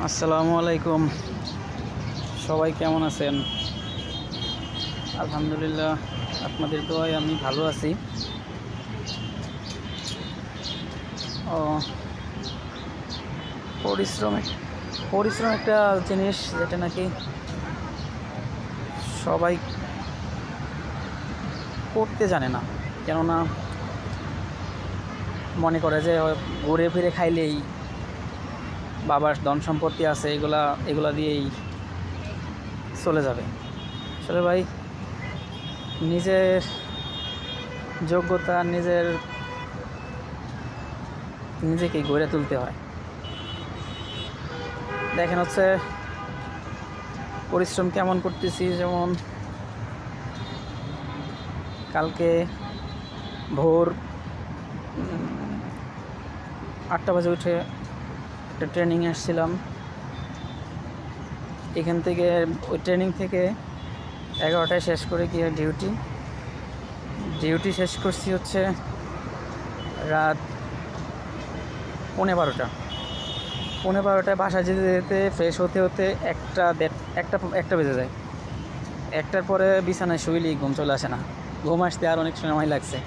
আসসালামু আলাইকুম। সবাই কেমন আছেন? আলহামদুলিল্লাহ, আপনাদের দোয়ায় আমি ভালো আছি। ও পরিশ্রম পরিশ্রম একটা জিনিস যেটা নাকি সবাই করতে জানে না। কেননা মনে করে যে ঘুরে ফিরে খাইলেই বাবার ধন সম্পত্তি আছে, এগুলা দিয়েই চলে যাবে। আসলে ভাই, নিজের যোগ্যতা নিজেকেই গড়ে তুলতে হয়। দেখেন হচ্ছে পরিশ্রম কেমন করতেছি। যেমন কালকে ভোর 8টা বাজে উঠে একটা ট্রেনিংয়ে আসছিলাম। এখান থেকে ওই ট্রেনিং থেকে 11টায় শেষ করে গিয়ে ডিউটি শেষ করছি হচ্ছে রাত 12:15 বাসায় যেতে যেতে ফ্রেশ হতে হতে একটা বেজে যায়। একটার পরে বিছানায় শুইলেই ঘুম চলে আসে না। ঘুম আসতে আর অনেক সময় লাগছে।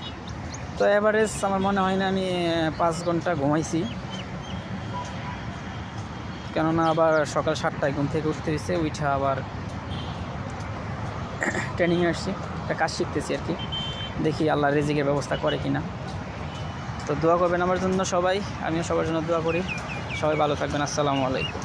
তো অ্যাভারেজ আমার মনে হয় না আমি 5 ঘন্টা ঘুমাইছি। কেননা আবার সকাল 7টায় ঘুম থেকে উঠতে হয়েছে। উঠা আবার ট্রেনিংয়ে আসছি, একটা কাজ শিখতেছি আর কি। দেখি আল্লাহ রিজিকের ব্যবস্থা করে কিনা। তো দোয়া করবেন আমার জন্য সবাই, আমিও সবার জন্য দোয়া করি। সবাই ভালো থাকবেন। আসসালামু আলাইকুম।